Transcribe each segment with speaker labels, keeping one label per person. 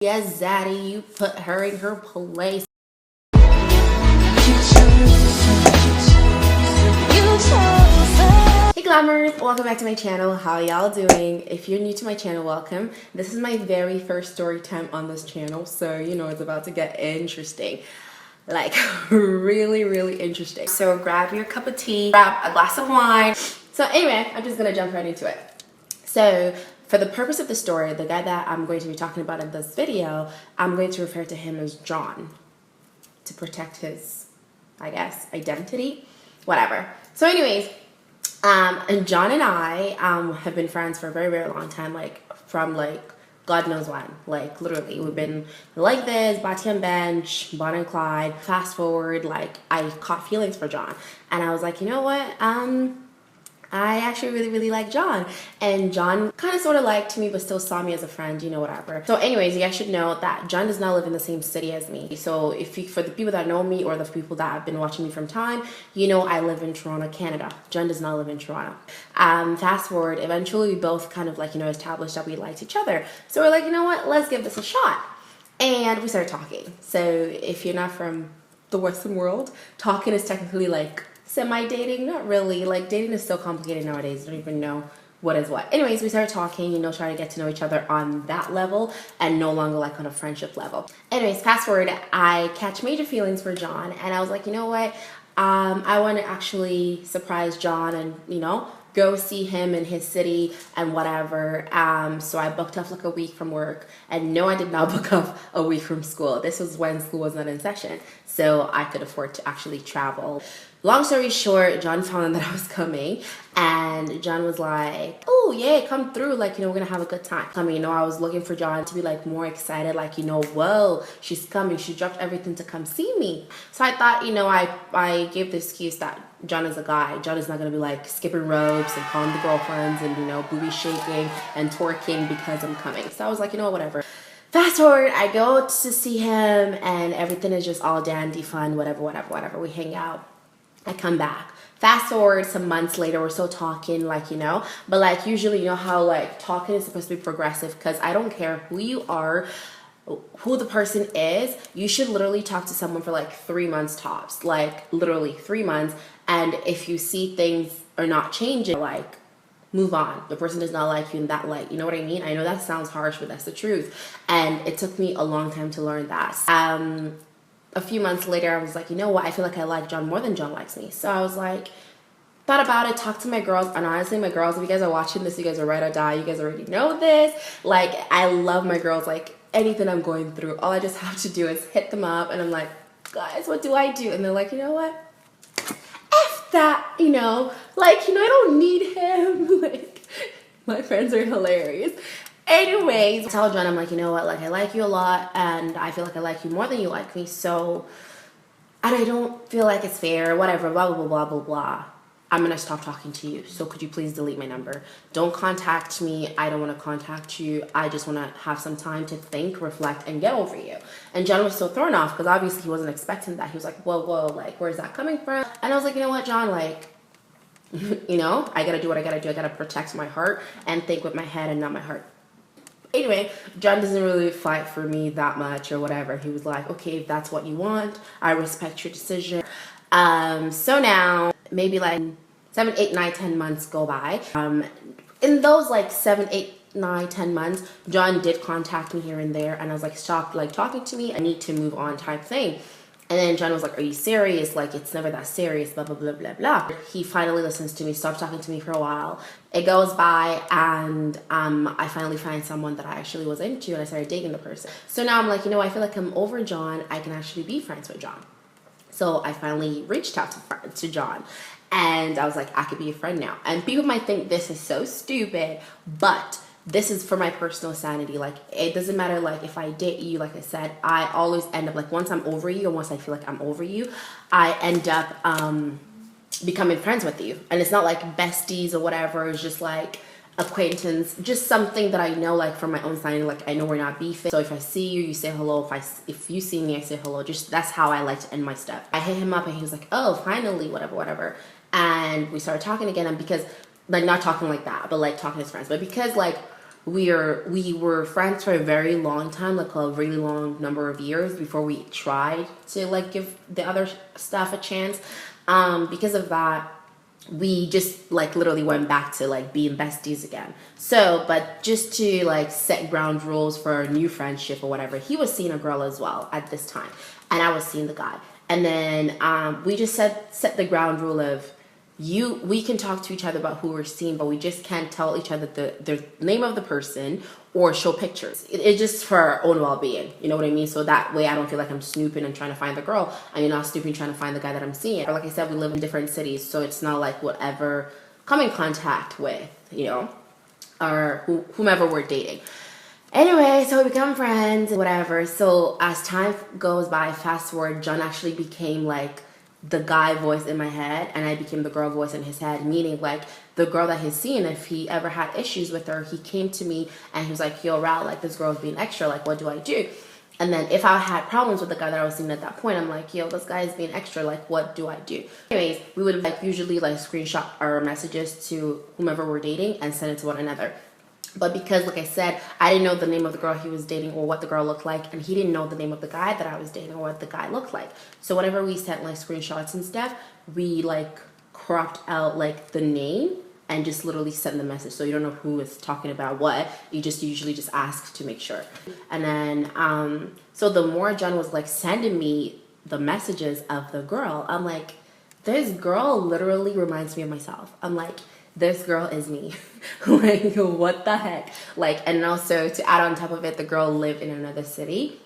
Speaker 1: Yes, Zaddy, you put her in her place. Hey Glammers, welcome back to my channel. How y'all doing? If you're new to my channel, welcome. This is my very first story time on this channel, so you know it's about to get interesting. Like really interesting. So grab your cup of tea, grab a glass of wine. So anyway, I'm just gonna jump right into it. So for the purpose of the story, the guy that I'm going to be talking about in this video, I'm going to refer to him as John to protect his, I guess, identity, whatever. So anyways, and John and I have been friends for a very long time, like from God knows when. Like literally we've been like this, Bati and Bench, Bon and Clyde. Fast forward, like I caught feelings for John and I was like, you know what, I actually really like John, and John kind of sort of liked me but still saw me as a friend, you know, whatever. So anyways, you guys should know that John does not live in the same city as me. So for the people that know me or the people that have been watching me from time, you know I live in Toronto, Canada. John does not live in Toronto. Fast forward, eventually we both kind of like, you know, established that we liked each other. So we're like, you know what, let's give this a shot. And we started talking. So if you're not from the Western world, talking is technically like semi-dating. Not really. Like dating is so complicated nowadays. I don't even know what is what. Anyways, we started talking, you know, trying to get to know each other on that level and no longer like on a friendship level. Anyways, fast forward, I catch major feelings for John and I was like, you know what, I want to actually surprise John and, you know, go see him in his city and whatever. So I booked off like a week from work, and no, I did not book off a week from school. This was when school was not in session, so I could afford to actually travel. Long story short, John found out that I was coming, and John was like, oh yeah, come through, like, you know, we're gonna have a good time. I mean, you know, I was looking for John to be like more excited, like, you know, whoa, she's coming, she dropped everything to come see me. So I thought, you know, I gave the excuse that John is a guy. John is not gonna be like skipping ropes and calling the girlfriends and, you know, booby shaking and twerking because I'm coming. So I was like, you know, whatever. Fast forward, I go to see him and everything is just all dandy fun, whatever. We hang out. I come back. Fast forward some months later, we're still talking, like, you know, but like usually, you know how like talking is supposed to be progressive, because I don't care who you are, who the person is, you should literally talk to someone for like 3 months tops, like literally 3 months. And if you see things are not changing, like move on. The person does not like you in that light. You know what I mean? I know that sounds harsh, but that's the truth. And it took me a long time to learn that. A few months later, I was like, you know what? I feel like I like John more than John likes me. So I was like, thought about it, talked to my girls. And honestly, my girls, if you guys are watching this, you guys are ride or die. You guys already know this. Like, I love my girls. Like, anything I'm going through, all I just have to do is hit them up. And I'm like, guys, what do I do? And they're like, you know what? F that, you know. Like, you know, I don't need him. Like, my friends are hilarious. Anyways, I tell John, I'm like, you know what, like, I like you a lot, and I feel like I like you more than you like me, so, and I don't feel like it's fair, whatever, blah. I'm gonna stop talking to you, so could you please delete my number? Don't contact me. I don't want to contact you. I just want to have some time to think, reflect, and get over you. And John was so thrown off, because obviously he wasn't expecting that. He was like, whoa, like, where's that coming from? And I was like, you know what, John, like, you know, I gotta do what I gotta do. I gotta protect my heart and think with my head and not my heart. Anyway, John doesn't really fight for me that much or whatever. He was like, okay, if that's what you want, I respect your decision. So now maybe like 7, 8, 9, 10 months go by. In those like 7, 8, 9, 10 months, John did contact me here and there, and I was like, stop like talking to me. I need to move on type thing. And then John was like, are you serious? Like, it's never that serious, blah, blah, blah, blah, blah. He finally listens to me, stops talking to me for a while. It goes by, and I finally find someone that I actually was into, and I started dating the person. So now I'm like, you know, I feel like I'm over John. I can actually be friends with John. So I finally reached out to John, and I was like, I could be a friend now. And people might think this is so stupid, but this is for my personal sanity. Like, it doesn't matter, like, if I date you, like I said, I always end up, like, once I'm over you, or once I feel like I'm over you, I end up becoming friends with you. And it's not like besties or whatever. It's just like acquaintance, just something that I know, like, from my own sanity. Like, I know we're not beefing. So if I see you, you say hello. If you see me, I say hello. Just, that's how I like to end my stuff. I hit him up and he was like, oh, finally, whatever. And we started talking again. And because, like, not talking like that, but like talking as friends. But because, like, we were friends for a very long time, like a really long number of years before we tried to like give the other stuff a chance. Because of that, we just like literally went back to like being besties again. So, but just to like set ground rules for a new friendship or whatever, he was seeing a girl as well at this time, and I was seeing the guy. And then we just set the ground rule of we can talk to each other about who we're seeing, but we just can't tell each other the name of the person or show pictures. It's just for our own well-being, you know what I mean? So that way I don't feel like I'm snooping and trying to find the girl, and you're not snooping trying to find the guy that I'm seeing. But like I said, we live in different cities, so it's not like whatever come in contact with, you know, or whomever we're dating. Anyway, so we become friends and whatever. So as time goes by, fast forward, John actually became like the guy voice in my head, and I became the girl voice in his head, meaning like the girl that he's seen, if he ever had issues with her, he came to me and he was like, yo, Ral, like this girl's being extra, like what do I do? And then if I had problems with the guy that I was seeing at that point, I'm like, yo, this guy is being extra, like what do I do? Anyways, we would like usually like screenshot our messages to whomever we're dating and send it to one another. But because, like I said, I didn't know the name of the girl he was dating or what the girl looked like, and he didn't know the name of the guy that I was dating or what the guy looked like. So whenever we sent like screenshots and stuff, we like cropped out like the name and just literally send the message. So you don't know who is talking about what. You just usually just ask to make sure. And then, so the more John was like sending me the messages of the girl, I'm like, this girl literally reminds me of myself. I'm like, this girl is me. Like, what the heck? Like, and also to add on top of it, the girl lived in another city.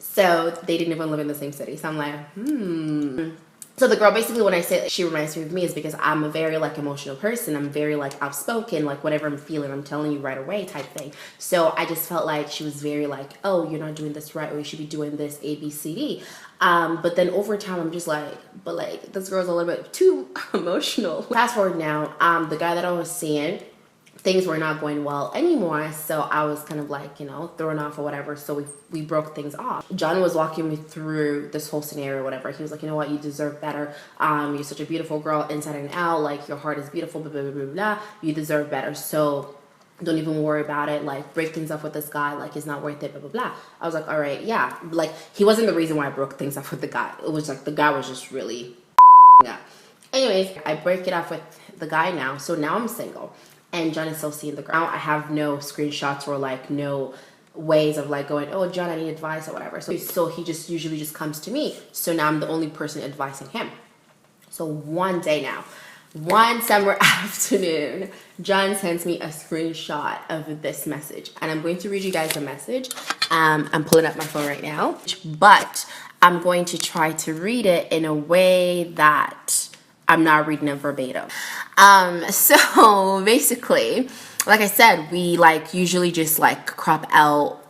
Speaker 1: So they didn't even live in the same city. So I'm like, So the girl, basically, when I say she reminds me of me, is because I'm a very like emotional person. I'm very like outspoken, like whatever I'm feeling, I'm telling you right away type thing. So I just felt like she was very like, oh, you're not doing this right, or you should be doing this A, B, C, D. But then over time, I'm just like, but like this girl's a little bit too emotional. Fast forward now, the guy that I was seeing, things were not going well anymore, so I was kind of like, you know, thrown off or whatever, so we broke things off. John was walking me through this whole scenario or whatever. He was like, you know what, you deserve better. You're such a beautiful girl inside and out, like your heart is beautiful, blah, blah, blah, blah, blah. You deserve better, so don't even worry about it, like break things off with this guy, like it's not worth it, blah, blah, blah. I was like, all right, yeah. Like he wasn't the reason why I broke things off with the guy. It was like the guy was just really yeah. Anyways, I break it off with the guy now, so now I'm single. And John is still seeing the girl. Now I have no screenshots or like no ways of like going, oh, John, I need advice or whatever. So he just usually just comes to me. So now I'm the only person advising him. So one day now, one summer afternoon, John sends me a screenshot of this message. And I'm going to read you guys the message. I'm pulling up my phone right now. But I'm going to try to read it in a way that I'm not reading it verbatim. So basically, like I said, we like usually just like crop out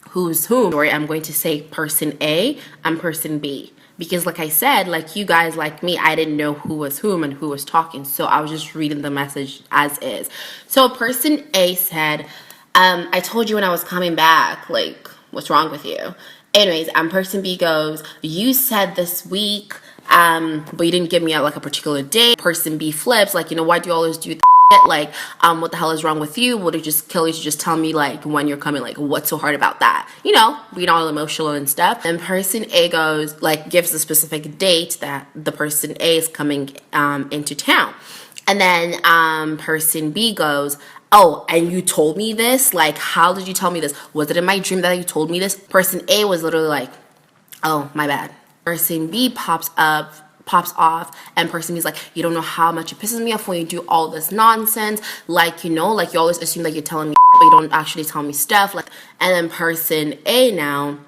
Speaker 1: who's whom. Or I'm going to say person A and person B. Because like I said, like you guys, like me, I didn't know who was whom and who was talking. So I was just reading the message as is. So person A said, I told you when I was coming back, like, what's wrong with you? Anyways, person B goes, you said this week, but you didn't give me like a particular date. Person B flips, like, you know, why do you always do that? Like, what the hell is wrong with you? Would it just kill you to just tell me like when you're coming? Like, what's so hard about that? You know, being all emotional and stuff. And person A goes, like, gives a specific date that the person A is coming into town. And then person B goes, oh, and you told me this? Like, how did you tell me this? Was it in my dream that you told me this? Person A was literally like, oh, my bad. Person B pops off, and person B is like, you don't know how much it pisses me off when you do all this nonsense. Like, you know, like you always assume that you're telling me, but you don't actually tell me stuff. Like, and then person A now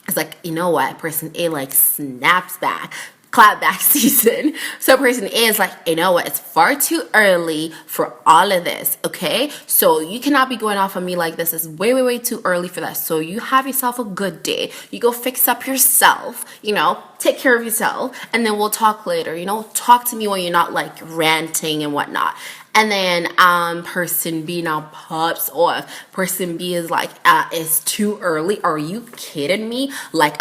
Speaker 1: is like, you know what? Person A like snaps back. Clapback season. So person A is like, you know what, it's far too early for all of this, okay? So you cannot be going off on me like this. It's way, way, way too early for that. So you have yourself a good day. You go fix up yourself, you know, take care of yourself, and then we'll talk later, you know? Talk to me when you're not like ranting and whatnot. And then person B now pops off. Person B is like, it's too early. Are you kidding me? Like,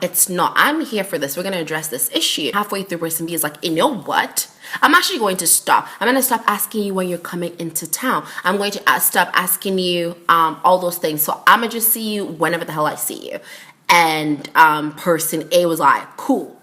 Speaker 1: it's not. I'm here for this. We're going to address this issue. Halfway through, person B is like, you know what? I'm actually going to stop. I'm going to stop asking you when you're coming into town. I'm going to stop asking you all those things. So I'm going to just see you whenever the hell I see you. And person A was like, cool.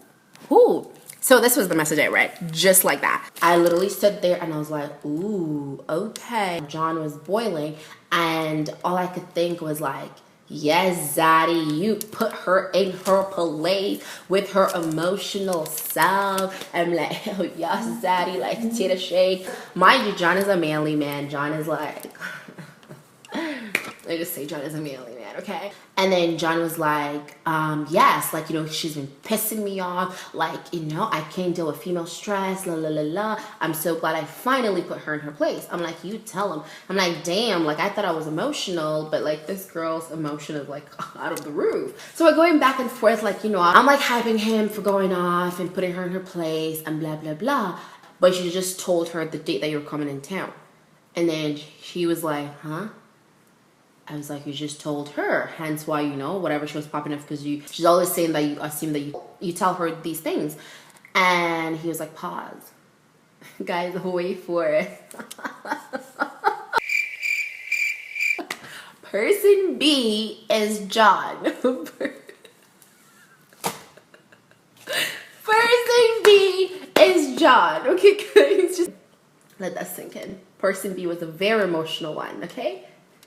Speaker 1: So this was the message I read, just like that. I literally stood there and I was like, ooh, okay. John was boiling and all I could think was like, yes, Zaddy, you put her in her place with her emotional self. I'm like, oh, yes, Zaddy, like, tita shake. Mind you, John is a manly man. John is like, I just say John is a manly man, okay? And then John was like, yes, like, you know, she's been pissing me off. Like, you know, I can't deal with female stress, la, la, la, la. I'm so glad I finally put her in her place. I'm like, you tell him. I'm like, damn, like, I thought I was emotional, but, like, this girl's emotion is, like, out of the roof. So we're going back and forth, like, you know, I'm, like, hyping him for going off and putting her in her place and blah, blah, blah. But she just told her the date that you're coming in town. And then she was like, huh? I was like, you just told her, hence why, you know, whatever she was popping up, because she's always saying that you assume that you tell her these things. And he was like, pause. Guys, wait for it. Person B is John. Person B is John. Okay, guys, just let that sink in. Person B was a very emotional one, okay?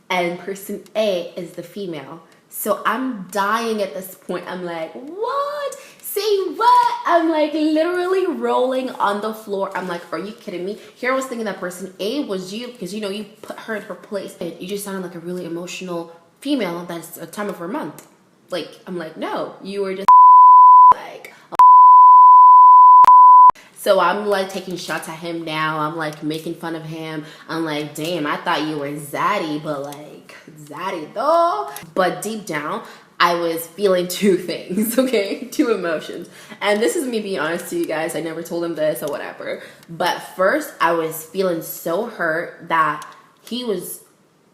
Speaker 1: And person A is the female. So I'm dying at this point. I'm like, what? Say what? I'm like literally rolling on the floor. I'm like, are you kidding me? Here I was thinking that person A was you because, you know, you put her in her place. And you just sounded like a really emotional female that's a time of her month. Like, I'm like, no, you were just like... So I'm like taking shots at him now. I'm like making fun of him. I'm like, damn, I thought you were zaddy, but like, zaddy though. But deep down, I was feeling two things, okay? Two emotions. And this is me being honest to you guys. I never told him this or whatever. But first, I was feeling so hurt that he was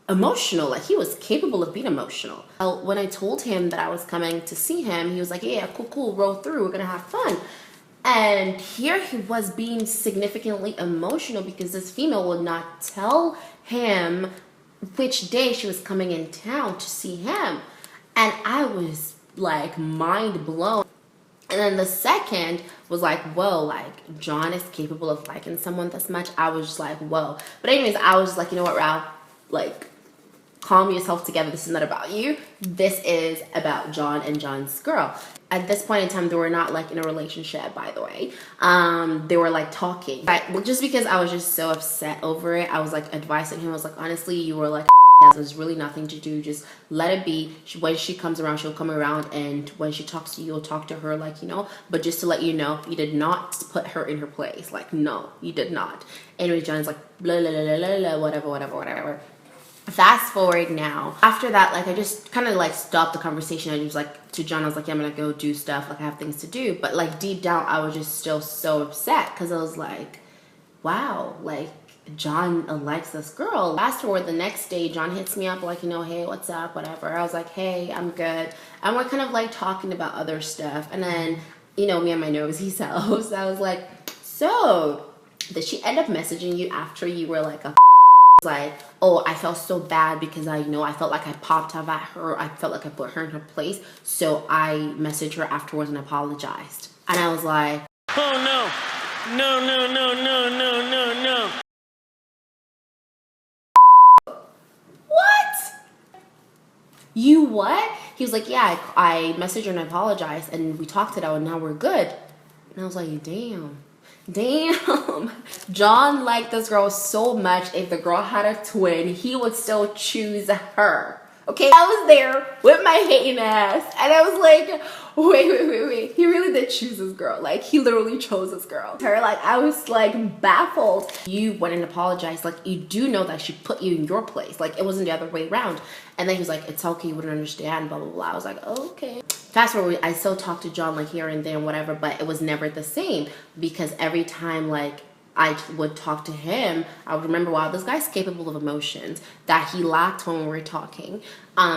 Speaker 1: emotional. Like, he was capable of being emotional. When I told him that I was coming to see him, he was like, yeah, cool, roll through. We're gonna have fun. And here he was being significantly emotional because this female would not tell him which day she was coming in town to see him. And I was like mind blown. And then the second was like, whoa, like John is capable of liking someone this much. I was just like, whoa. But anyways, I was just like, you know what, Ralph, like, calm yourself together. This is not about you. This is about John and John's girl. At this point in time, they were not like in a relationship, by the way. They were like talking. But just because I was just so upset over it, I was like advising him. I was like, honestly, you were like, there's really nothing to do. Just let it be. When she comes around, she'll come around. And when she talks to you, you'll talk to her, like, you know. But just to let you know, you did not put her in her place. Like, no, you did not. Anyway, John's like, blah, blah, blah, blah, blah, whatever. Fast forward now. After that, like, I just kind of like stopped the conversation. I was like to John, I was like, yeah, I'm gonna go do stuff. Like, I have things to do. But like deep down, I was just still so upset because I was like, wow, like John likes this girl. Fast forward the next day, John hits me up like, you know, hey, what's up, whatever. I was like, hey, I'm good. And we're kind of like talking about other stuff. And then, you know, me and my nosy selves, I was like, so did she end up messaging you after you were like a like, oh, I felt so bad because I felt like I popped up at her. I felt like I put her in her place. So I messaged her afterwards and apologized. And I was like, oh no. What? You what? He was like, yeah, I messaged her and I apologized and we talked it out and now we're good. And I was like, damn. John liked this girl so much. If the girl had a twin, he would still choose her. Okay, I was there with my hating ass and I was like, wait. He really did choose this girl. Like, he literally chose this girl. Her, like, I was like baffled. You went and apologized. Like, you do know that she put you in your place. Like, it wasn't the other way around. And then he was like, it's okay, you wouldn't understand, blah, blah, blah. I was like, okay. Fast forward, I still talk to John like here and there and whatever, but it was never the same because every time like I would talk to him, I would remember, wow, this guy's capable of emotions that he lacked when we were talking.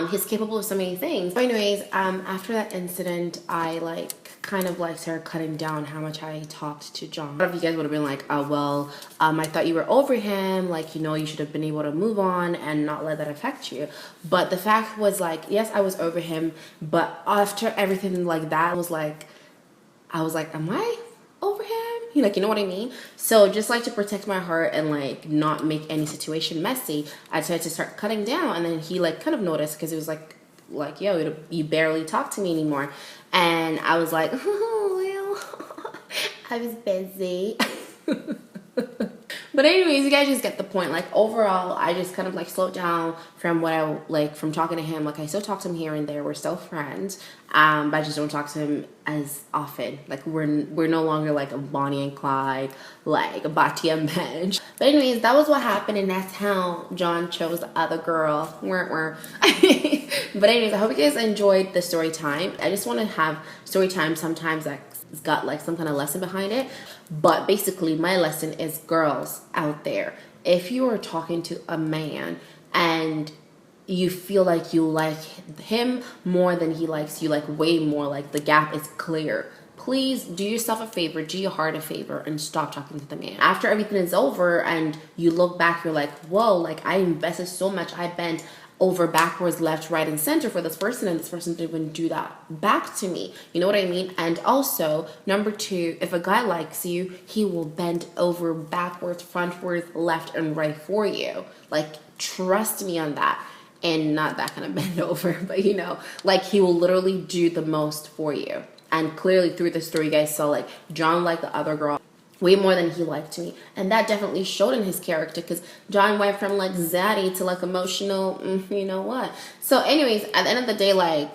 Speaker 1: He's capable of so many things. But anyways, after that incident, I like kind of like started cutting down how much I talked to John. A lot of you guys would have been like, oh well, I thought you were over him, like, you know, you should have been able to move on and not let that affect you. But the fact was, like, yes, I was over him, but after everything like that, I was like, am I over him? You know what I mean? So just like to protect my heart and like not make any situation messy, I decided to start cutting down. And then he like kind of noticed, because it was like, yo, you barely talk to me anymore. And I was like, oh, well, I was busy. But anyways, you guys just get the point. Like, overall, I just kind of like slowed down from what I like from talking to him. Like, I still talk to him here and there. We're still friends, but I just don't talk to him as often. Like, we're no longer like a Bonnie and Clyde, like a Bati and Benj. But anyways, that was what happened, and that's how John chose the other girl. But anyways, I hope you guys enjoyed the story time. I just want to have story time sometimes that it's got like some kind of lesson behind it. But basically, my lesson is, girls out there, if you are talking to a man and you feel like you like him more than he likes you, like way more, like the gap is clear, please do yourself a favor, do your heart a favor, and stop talking to the man. After everything is over and you look back, you're like, whoa, like I invested so much, I bent over backwards, left, right, and center for this person, and this person didn't even do that back to me. You know what I mean? And also, number two, if a guy likes you, he will bend over backwards, frontwards, left, and right for you. Like, trust me on that. And not that kind of bend over, but you know, like he will literally do the most for you. And clearly through the story, you guys saw like John liked the other girl way more than he liked me, and that definitely showed in his character, because John went from like zaddy to like emotional, you know what. So anyways, at the end of the day, like,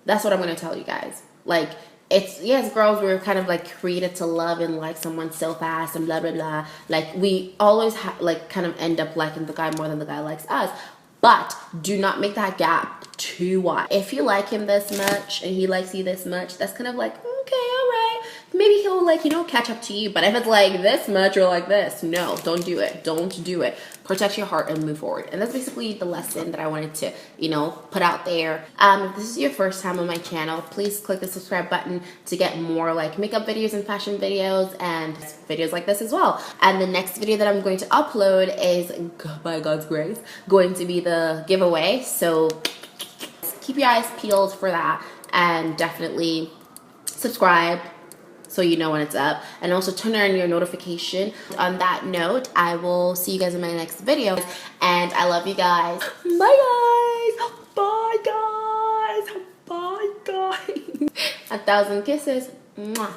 Speaker 1: that's what I'm gonna tell you guys. Like, it's, yes, girls, we're kind of like created to love and like someone so fast and blah blah blah. Like, we always like kind of end up liking the guy more than the guy likes us. But do not make that gap too wide. If you like him this much and he likes you this much, that's kind of like, okay, all right. Maybe he'll like, you know, catch up to you. But if it's like this much or like this, no, don't do it. Don't do it. Protect your heart and move forward. And that's basically the lesson that I wanted to, you know, put out there. If this is your first time on my channel, please click the subscribe button to get more like makeup videos and fashion videos and videos like this as well. And the next video that I'm going to upload is, by God's grace, going to be the giveaway. So keep your eyes peeled for that, and definitely subscribe so you know when it's up, and also turn on your notification. On that note, I will see you guys in my next video, and I love you guys. Bye guys. Bye guys. Bye guys. 1,000 kisses. Mwah.